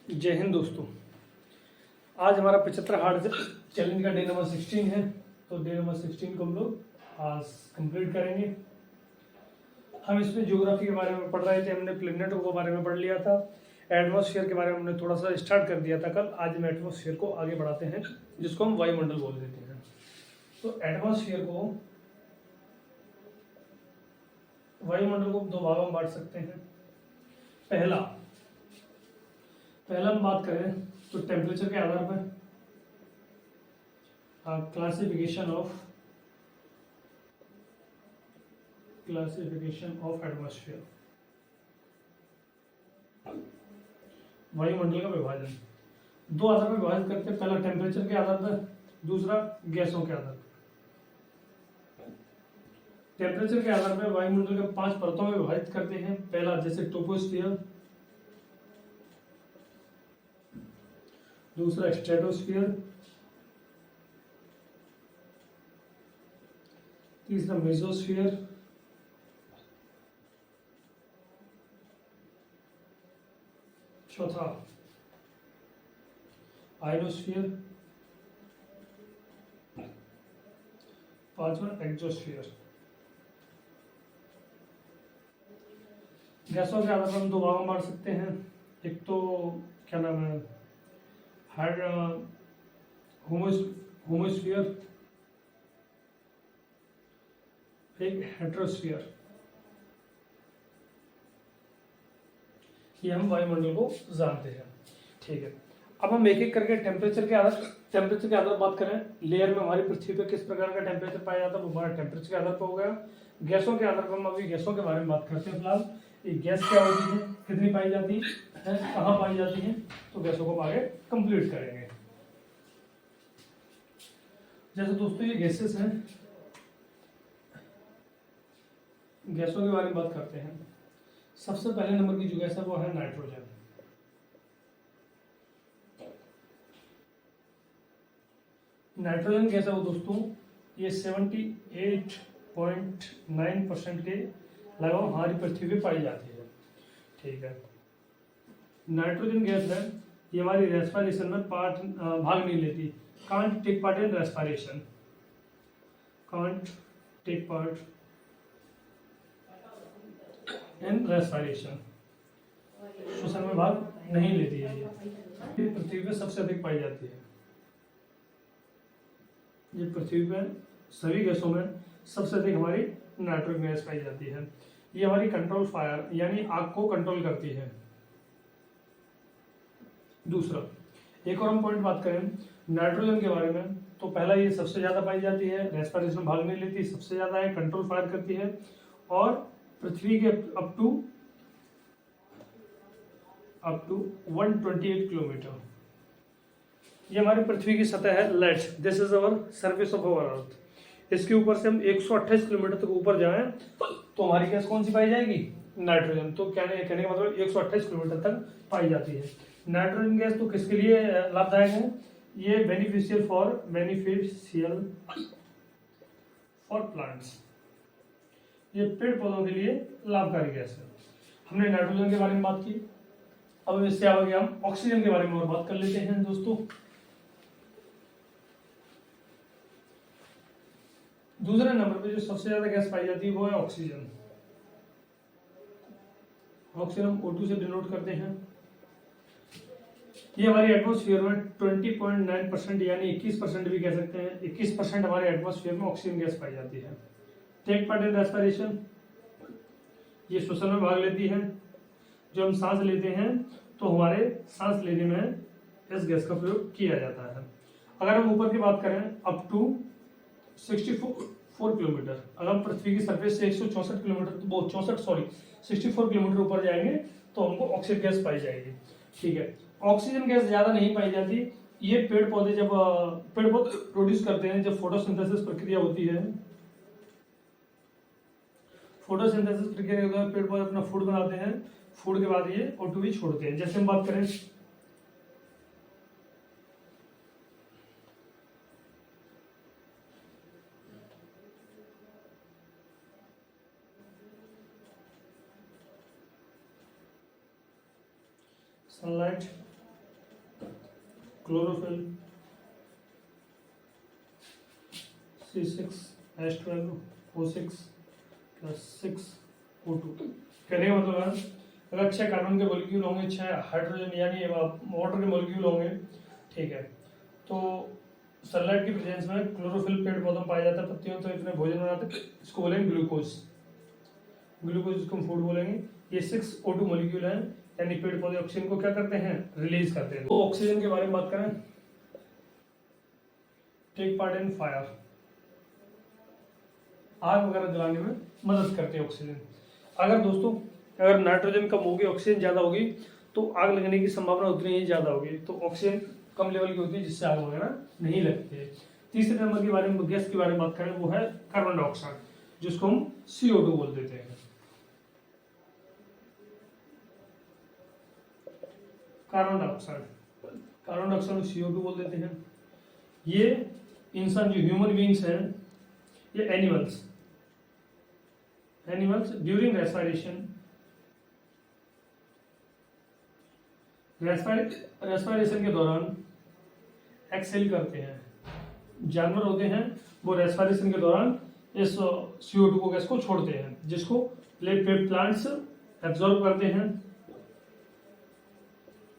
जय हिंद दोस्तों। आज हमारा 75 हार्ड चैलेंज का डे नंबर 16 है। तो डे नंबर 16 को हम लोग आज कंप्लीट करेंगे। हम इसमें ज्योग्राफी के बारे में पढ़ रहे थे। हमने प्लेनेटों के बारे में पढ़ लिया था। एटमॉस्फेयर के बारे में हमने थोड़ा सा स्टार्ट कर दिया था कल। आज हम एटमॉस्फेयर को आगे बढ़ाते हैं, जिसको हम वायुमंडल बोल देते हैं। तो एटमॉस्फेयर को, वायुमंडल को दो भागों में बांट सकते हैं। पहला हम बात करें तो टेम्परेचर के आधार पर क्लासिफिकेशन ऑफ एटमॉस्फेयर, वायुमंडल का विभाजन दो आधार पर विभाजित करते हैं। पहला टेम्परेचर के आधार पर, दूसरा गैसों के आधार पर। टेम्परेचर के आधार पर वायुमंडल के 5 परतों में विभाजित करते हैं। पहला जैसे टोपोस्फियर, दूसरा स्ट्रेटोस्फियर, तीसरा मेसोस्फियर, चौथा आयोनोस्फियर, पांचवा एक्सोस्फियर। गैसों के आधार पर हम दो भागों में बांट सकते हैं। एक तो क्या नाम है, होमोस्फियर, एक हेट्रोस्फियर। ये हम वायुमंडल को जानते हैं। ठीक है, अब हम एक एक करके टेम्परेचर के आधार बात करें। लेयर में हमारी पृथ्वी पे किस प्रकार का टेम्परेचर पाया जाता है, वो हमारे टेम्परेचर के आधार पर हो गया। गैसों के आधार पर हम अभी गैसों के बारे में बात करते हैं। फिलहाल ये गैस क्या होती है, कितनी पाई जाती है, कहाँ पाई जाती है, तो गैसों को आगे कंप्लीट करेंगे। जैसे दोस्तों ये गैसेस हैं, गैसों के बारे में बात करते हैं। सबसे पहले नंबर की जो गैस है वो है नाइट्रोजन। नाइट्रोजन गैस है वो दोस्तों, ये 78.9% के लगभग हमारी पृथ्वी पे पाई जाती है। ठीक है, नाइट्रोजन गैस है, ये हमारी रेस्पिरेशन में भाग नहीं लेती। Can't take part in respiration, can't take part in respiration, श्वसन में भाग नहीं लेती है। ये पृथ्वी पे सबसे अधिक पाई जाती है। ये पृथ्वी पे सभी गैसों में सबसे अधिक हमारी नाइट्रोजन गैस पाई जाती है। ये हमारी कंट्रोल फायर यानी आग को कंट्रोल करती है। दूसरा एक और हम पॉइंट बात करें नाइट्रोजन के बारे में, तो पहला ये सबसे ज्यादा पाई जाती है, रेस्पिरेशन में भाग नहीं लेती, सबसे ज्यादा है, कंट्रोल फायर करती है, और पृथ्वी के अप टू 128 किलोमीटर। ये हमारी पृथ्वी की सतह है, let this is our surface of our earth. इसके ऊपर से हम 128 किलोमीटर तक ऊपर जाएं तो हमारी गैस कौन सी पाई जाएगी, नाइट्रोजन। तो कहने का मतलब 128 किलोमीटर तक पाई जाती है। नाइट्रोजन गैस तो किसके लिए लाभदायक है, ये बेनिफिशियल फॉर प्लांट्स, ये पेड़ पौधों के लिए लाभकारी गैस है। हमने नाइट्रोजन के बारे में बात की। अब इससे आगे हम ऑक्सीजन के बारे में और बात कर लेते हैं दोस्तों। दूसरे नंबर पे जो सबसे ज्यादा गैस पाई जाती है वो है ऑक्सीजन। ऑक्सीजन हम O2 से डिनोट करते हैं। ये हमारी एटमॉस्फेयर में 20.9% यानी 21% भी कह सकते हैं, 21% हमारे एटमॉस्फेयर में ऑक्सीजन गैस पाई जाती है। टेक पार्ट इन रेस्पिरेशन, ये श्वसन में भाग लेती है। जो हम सांस लेते हैं तो हमारे सांस लेने में इस गैस का प्रयोग किया जाता है। अगर हम ऊपर की बात करें अप टू 64 किलोमीटर, अगर हम पृथ्वी की सरफेस से 164 किलोमीटर 64 किलोमीटर ऊपर जाएंगे तो हमको ऑक्सीजन गैस पाई जाएगी। ठीक है, ऑक्सीजन गैस ज्यादा नहीं पाई जाती। ये पेड़ पौधे प्रोड्यूस करते हैं, जब फोटोसिंथेसिस प्रक्रिया होती है, फोटोसिंथेसिस प्रक्रिया के दौरान पेड़ पौधे अपना फूड बनाते हैं। फूड के बाद ये O2 भी छोड़ते हैं। जैसे हम बात करें sunlight, chlorophyll C6H12O6 plus 6O2। कहने का मतलब है अगर 6 कार्बन के मॉलिक्यूल होंगे, 6 हाइड्रोजन यानी वाटर के मॉलिक्यूल होंगे, ठीक है, तो सनलाइट की प्रेजेंस में क्लोरोफिल पेड़ पौधों में पाया जाता है, पत्तियों, तो इतने भोजन बनाते हैं, इसको बोलेंगे ग्लूकोज। ग्लूकोज इसको हम फूड बोलेंगे। ये 6O2 मॉलिक्यूल हैं, यानी पेड़ पौधे ऑक्सीजन को क्या करते हैं, रिलीज करते हैं। तो ऑक्सीजन के बारे में बात करें, टेक पार्ट इन फायर, आग वगैरह जलाने में मदद करते हैं ऑक्सीजन। अगर दोस्तों अगर नाइट्रोजन कम होगी, ऑक्सीजन ज्यादा होगी, तो आग लगने की संभावना उतनी ही ज्यादा होगी। तो ऑक्सीजन कम लेवल की होती है जिससे आग वगैरह नहीं लगती है। तीसरे नंबर के बारे में, गैस के बारे में बात करें, वो है कार्बन डाइऑक्साइड, जिसको हम CO2 बोल देते हैं। कार्बन डाइऑक्साइड CO2 बोल देते हैं। ये इंसान जो ह्यूमन बींग्स हैं, ये एनिमल्स ड्यूरिंग रेस्पिरेशन के दौरान एक्सेल करते हैं। जानवर होते हैं वो रेस्पिरेशन के दौरान इस CO2 को गैस को छोड़ते हैं, जिसको प्लांट्स एब्जॉर्ब करते हैं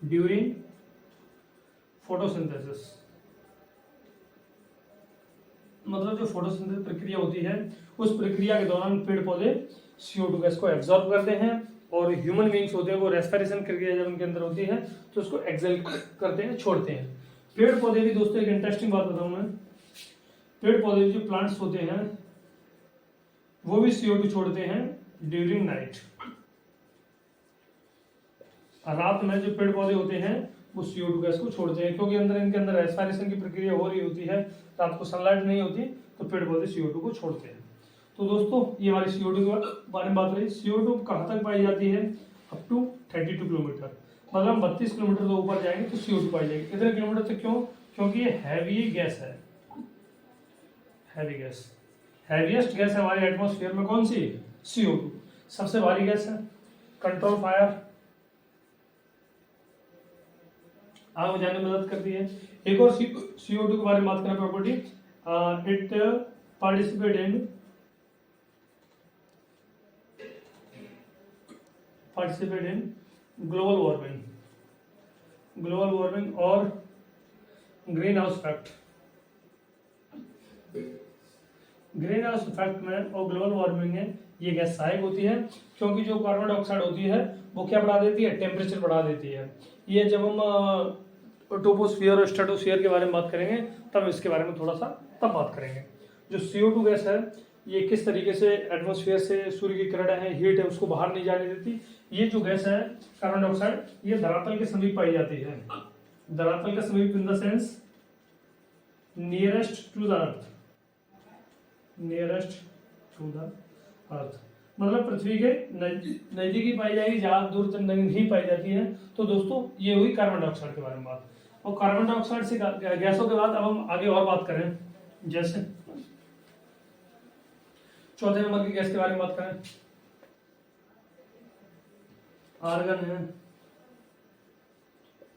ड्यूरिंग फोटोसिंथेसिस। मतलब जो फोटोसिंथेसिस प्रक्रिया होती है, उस प्रक्रिया के दौरान पेड़ पौधे CO2 गैस को एब्जॉर्ब करते हैं, और ह्यूमन बींग्स होते हैं वो रेस्पिरेशन प्रक्रिया जब उनके अंदर होती है तो उसको एक्सेल करते हैं, छोड़ते हैं। पेड़ पौधे भी दोस्तों, एक इंटरेस्टिंग बात बताऊं मैं, पेड़ पौधे जो प्लांट्स होते हैं वो भी CO2 छोड़ते हैं ड्यूरिंग नाइट। रात में जो पेड़ पौधे होते हैं वो CO2 गैस को छोड़ते हैं, क्योंकि इनके अंदर रेस्पिरेशन की प्रक्रिया हो रही होती है, रात को सनलाइट नहीं होती, तो पेड़ पौधे CO2 को छोड़ते हैं। तो दोस्तों ये हमारी CO2 के बारे में बात रही। CO2 कहाँ तक पाई जाती है, अप टू 32 किलोमीटर, मतलब हम 32 किलोमीटर तो ऊपर जाएंगे तो CO2 पाई जाएगी। इतने किलोमीटर तक क्यों, क्योंकि ये हैवी गैस है, हैवी गैस। हैवीएस्ट गैस है हमारे एटमॉस्फेयर में कौन सी, CO2 सबसे भारी गैस है। कंट्रोल फायर, आग बुझाने में मदद करती है। एक और CO2 के बारे में बात करें property, it participate in global warming और greenhouse effect. Greenhouse effect में और ग्लोबल वार्मिंग में ये गैस सहायक होती है, क्योंकि जो कार्बन डाइऑक्साइड होती है वो क्या बढ़ा देती है, टेम्परेचर बढ़ा देती है। ये जब हम ट्रोपोस्फियर और स्ट्रेटोस्फियर के बारे में बात करेंगे तब इसके बारे में थोड़ा सा तब बात करेंगे। जो CO2 गैस है ये किस तरीके से एटमॉस्फेयर से सूर्य की किरणें हैं, हीट है, उसको बाहर नहीं जाने देती। ये जो गैस है कार्बन डाइऑक्साइड, ये धरातल के समीप पाई जाती है। धरातल के समीप in the sense nearest to the earth, मतलब पृथ्वी के नजदीकी पाई जाएगी, जहां दूर तक नहीं पाई जाती है। तो दोस्तों ये हुई कार्बन डाइऑक्साइड के बारे में बात। और कार्बन डाइऑक्साइड से गैसों के बाद अब हम आगे और बात करें, जैसे चौथे नंबर की गैस के बारे में बात करें, आर्गन है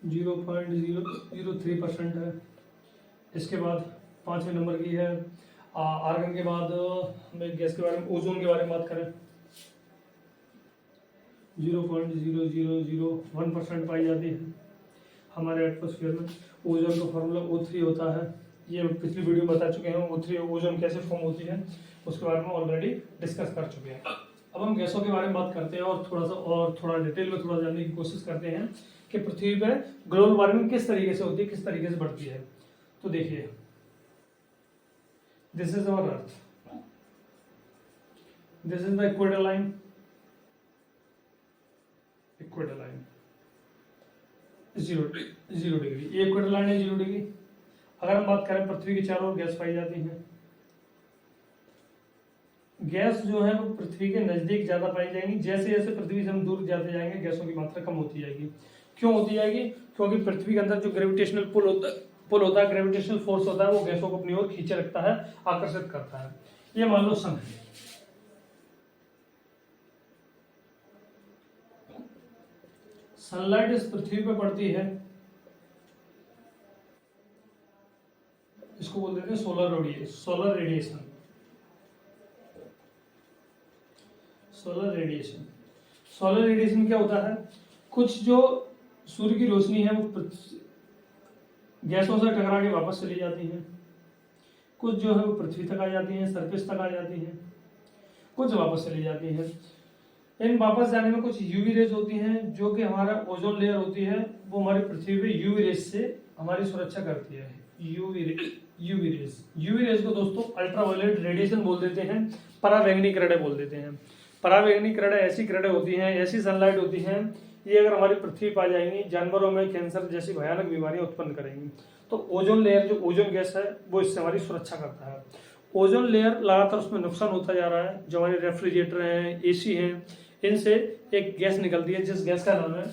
0.003% है। इसके बाद पांचवें नंबर की है आर्गन के बाद हम एक गैस के बारे में, ओजोन के बारे में बात करें, 0.0001% पाई जाती है हमारे एटमॉस्फेयर में। ओजोन का फॉर्मूला O3 होता है, ये पिछली वीडियो में बता चुके हैं। O3 ओजोन कैसे फॉर्म होती है उसके बारे में ऑलरेडी डिस्कस कर चुके हैं। अब हम गैसों के बारे में बात करते हैं और थोड़ा डिटेल में थोड़ा जानने की कोशिश करते हैं कि पृथ्वी पर ग्लोबल वार्मिंग किस तरीके से होती है, किस तरीके से बढ़ती है। तो देखिए, this is our earth, this is the equator line, zero degree, ये इक्वेटर लाइन है 0 डिग्री। अगर हम बात करें पृथ्वी के चारों ओर गैस पाई जाती है। गैस जो है वो पृथ्वी के नजदीक ज्यादा पाई जाएंगी, जैसे जैसे पृथ्वी से हम दूर जाते जाएंगे गैसों की मात्रा कम होती जाएगी। क्यों होती जाएगी, क्योंकि पृथ्वी के अंदर जो ग्रेविटेशनल पुल होता है, ग्रेविटेशनल फोर्स होता है, वो गैसों को अपनी ओर खींचे रखता है, आकर्षित करता है। ये मान लो सन है, सनलाइट इस पृथ्वी पर पड़ती है इसको बोल देते हैं सोलर रेडिएशन। सोलर रेडिएशन क्या होता है, कुछ जो सूर्य की रोशनी है वो गैसों से टकरा के वापस चली जाती है, कुछ जो है वो पृथ्वी तक आ जाती है, सरफेस तक आ जाती है, कुछ वापस चली जाती है। इन वापस जाने में कुछ यूवी रेज होती हैं, जो कि हमारा ओजोन लेयर होती है वो हमारी पृथ्वी पे यूवी रेज से हमारी सुरक्षा करती है। यूवी रेज को दोस्तों अल्ट्रावायलेट रेडिएशन बोल देते हैं, पराबैंगनी किरणें बोल देते हैं। पराबैंगनी किरणें ऐसी किरणें होती हैं, ऐसी सनलाइट होती हैं, ये अगर हमारी पृथ्वी पर आ जाएंगी जानवरों में कैंसर जैसी भयानक बीमारियां उत्पन्न करेंगी। तो ओजोन लेयर जो ओजोन गैस है वो इससे हमारी सुरक्षा करता है। ओजोन लेयर लगातार उसमें नुकसान होता जा रहा है। जो हमारे रेफ्रिजरेटर हैं, एसी हैं, इनसे एक गैस निकलती है जिस गैस का नाम है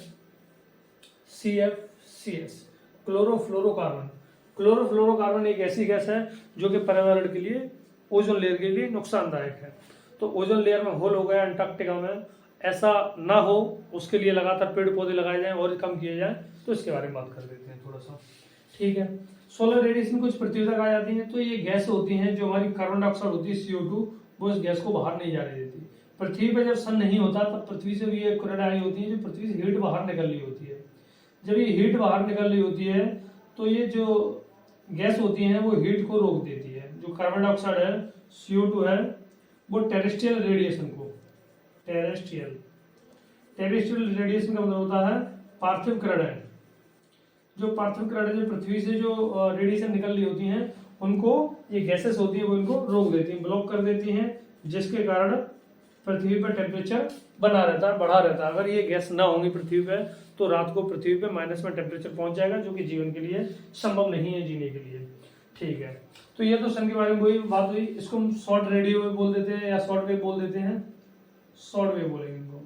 CFCS, क्लोरोफ्लोरोकार्बन। क्लोरोफ्लोरोकार्बन एक ऐसी गैस है जो कि पर्यावरण के लिए, ओजोन लेयर के लिए नुकसानदायक है। तो ओजोन लेयर में होल हो गया अंटार्कटिका में, ऐसा ना हो उसके लिए लगातार पेड़ पौधे लगाए जाएं और कम किए जाएं। तो इसके बारे में बात कर देते हैं थोड़ा सा, ठीक है। सोलर रेडिएशन कुछ पृथ्वी तक आ जाती है, तो ये गैस होती हैं जो हमारी कार्बन डाइऑक्साइड होती है CO2, वो इस गैस को बाहर नहीं जाने देती। पृथ्वी पर जब सन नहीं होता तब पृथ्वी से भी ये किरणें आई होती हैं जो पृथ्वी से हीट बाहर निकल रही होती है। जब ये हीट बाहर निकल रही होती है तो ये जो गैस होती है वो हीट को रोक देती है। जो कार्बन डाइऑक्साइड है, CO2 है, वो टेरेस्ट्रियल रेडिएशन को, टेरेस्ट्रियल रेडिएशन का मतलब होता है पार्थिव किरणें। जो पार्थिव किरणें जो पृथ्वी से जो रेडिएशन निकल रही होती हैं उनको ये गैसेस होती है वो इनको रोक देती हैं, ब्लॉक कर देती हैं, जिसके कारण पृथ्वी पर टेम्परेचर बना रहता है, बढ़ा रहता है। अगर ये गैस ना होंगी पृथ्वी पे तो रात को पृथ्वी पे माइनस में टेम्परेचर पहुंच जाएगा, जो कि जीवन के लिए संभव नहीं है, जीने के लिए, ठीक है। तो ये तो सन के बारे में वही बात हुई। इसको हम शॉर्ट रेडियो में बोल देते हैं या शॉर्ट वेव बोल देते हैं, शॉर्ट वेव बोलेंगे इनको,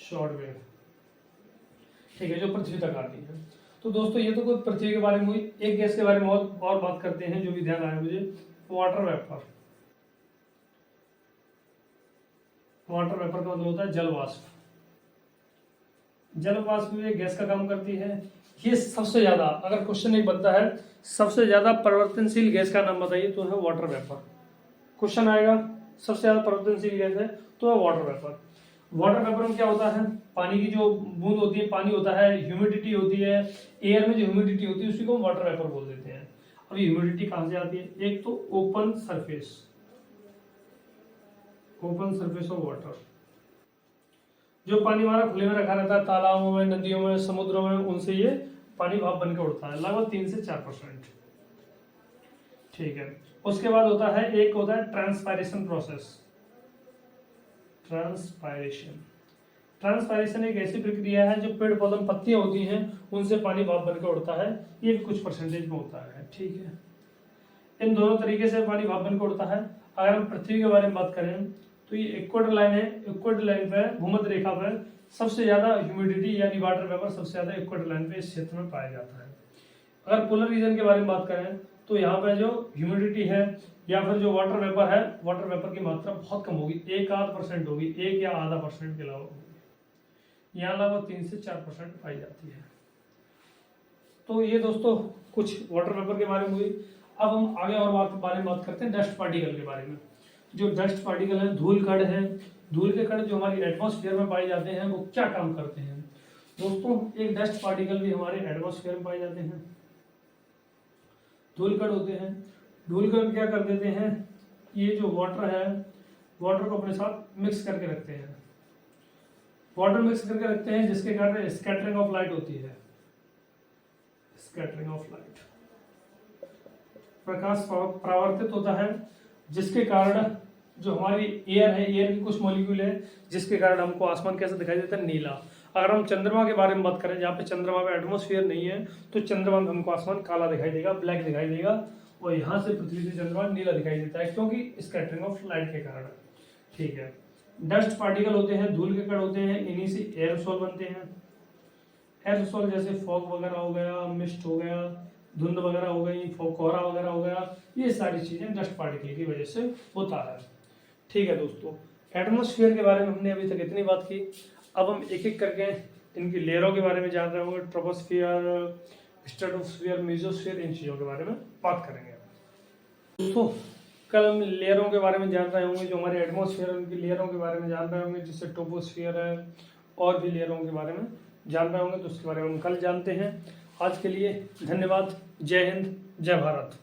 शॉर्ट वेव, ठीक है, जो पृथ्वी तक आती है। तो दोस्तों ये तो कुछ पृथ्वी के बारे में हुई। एक गैस के बारे में और बात करते हैं जो भी ध्यान आया मुझे, वाटर वेपर। वाटर वेपर का मतलब होता है जल वाष्प। जल वाष्प भी एक गैस का काम करती है। ये सबसे ज्यादा, अगर क्वेश्चन एक बनता है सबसे ज्यादा परिवर्तनशील गैस का नाम बताइए तो है वाटर वेपर। क्वेश्चन आएगा सबसे ज्यादा परिवर्तनशील गैस है तो है वाटर वेपर। वाटर वेपर में क्या होता है, पानी की जो बूंद होती है, पानी होता है, ह्यूमिडिटी होती है, एयर में जो ह्यूमिडिटी होती है उसी को हम वाटर वेपर बोल देते हैं। अब ये ह्यूमिडिटी कहां से आती है, एक तो ओपन सरफेस ऑफ वाटर, जो पानी हमारा खुले में रखा रहता है, तालाबों में, नदियों में, समुद्रों में, उनसे ये पानी भाप बनकर उड़ता है, लगभग 3 से 4%, ठीक है। उसके बाद होता है, एक होता है ट्रांसपायरेशन प्रोसेस। ट्रांसपायरेशन एक ऐसी प्रक्रिया है जो पेड़ पौधों में पत्तियां होती हैं उनसे पानी भाप बनकर उड़ता है, ये भी कुछ परसेंटेज में होता है, ठीक है। इन दोनों तरीके से पानी भाप बनकर उड़ता है। अगर हम पृथ्वी के बारे में बात करें तो ये इक्वेटर लाइन है, इक्वेटर लाइन पे, भूमध्य रेखा पर सबसे ज्यादा ह्यूमिडिटी यानी वाटर वेपर सबसे ज्यादा इक्वेटर लाइन पे इस क्षेत्र में पाया जाता है। अगर पोलर रीजन के बारे में बात करें तो यहाँ पे जो ह्यूमिडिटी है या फिर जो वाटर वेपर है, वाटर वेपर की मात्रा बहुत कम होगी, 1-8% होगी, 1 या आधा % के अलावा होगी। यहाँ लगभग 3 से 4% पाई जाती है। तो ये दोस्तों कुछ वाटर वेपर के बारे में हुई। अब हम आगे और बारे में बात करते हैं डस्ट पार्टिकल के बारे में। जो डस्ट पार्टिकल है, धूल कण है, धूल के कण जो हमारी एटमॉस्फेयर में पाए जाते हैं वो क्या काम करते हैं दोस्तों। एक डस्ट पार्टिकल भी हमारे एटमॉस्फेयर में पाए जाते हैं, धूल कण होते हैं। धूल कण क्या कर देते हैं, ये जो वाटर है, वाटर को अपने साथ मिक्स करके रखते हैं, वाटर मिक्स करके रखते हैं, जिसके कारण स्कैटरिंग ऑफ लाइट होती है, स्कैटरिंग ऑफ लाइट, प्रकाश परावर्तित होता है, जिसके कारण जो हमारी एयर है, एयर की कुछ मॉलिक्यूल है, जिसके कारण हमको आसमान कैसा दिखाई देता है, नीला। अगर हम चंद्रमा के बारे में बात करें, जहाँ पे चंद्रमा में एटमॉस्फेयर नहीं है, तो चंद्रमा में हमको आसमान काला दिखाई देगा, ब्लैक दिखाई देगा, और यहाँ से पृथ्वी से चंद्रमा नीला दिखाई देता है, क्योंकि स्कैटरिंग ऑफ लाइट के कारण, ठीक है। डस्ट पार्टिकल होते हैं, धूल के कण होते हैं, इन्हीं से एयरोसोल बनते हैं। एयरोसोल जैसे फॉग वगैरह हो गया, मिस्ट हो गया, धुंध वगैरह हो गई, कोहरा वगैरह हो गया, ये सारी चीजें डस्ट पार्टिकल की वजह से होता है, ठीक है दोस्तों। एटमॉस्फेयर के बारे में हमने अभी तक इतनी बात की। अब हम एक एक करके इनकी लेयरों के बारे में जान रहे होंगे, ट्रोपोस्फियर, स्ट्रेटोस्फियर, मेसोस्फियर, इन चीजों के बारे में बात करेंगे। तो कल हम लेयरों के बारे में जान रहे होंगे, जो हमारे एटमॉस्फेयर है उनकी लेयरों के बारे में जान रहे होंगे, जिससे टोपोस्फियर है और भी लेयरों के बारे में जान रहे होंगे, तो उसके बारे में हम कल जानते हैं। आज के लिए धन्यवाद। जय हिंद, जय भारत।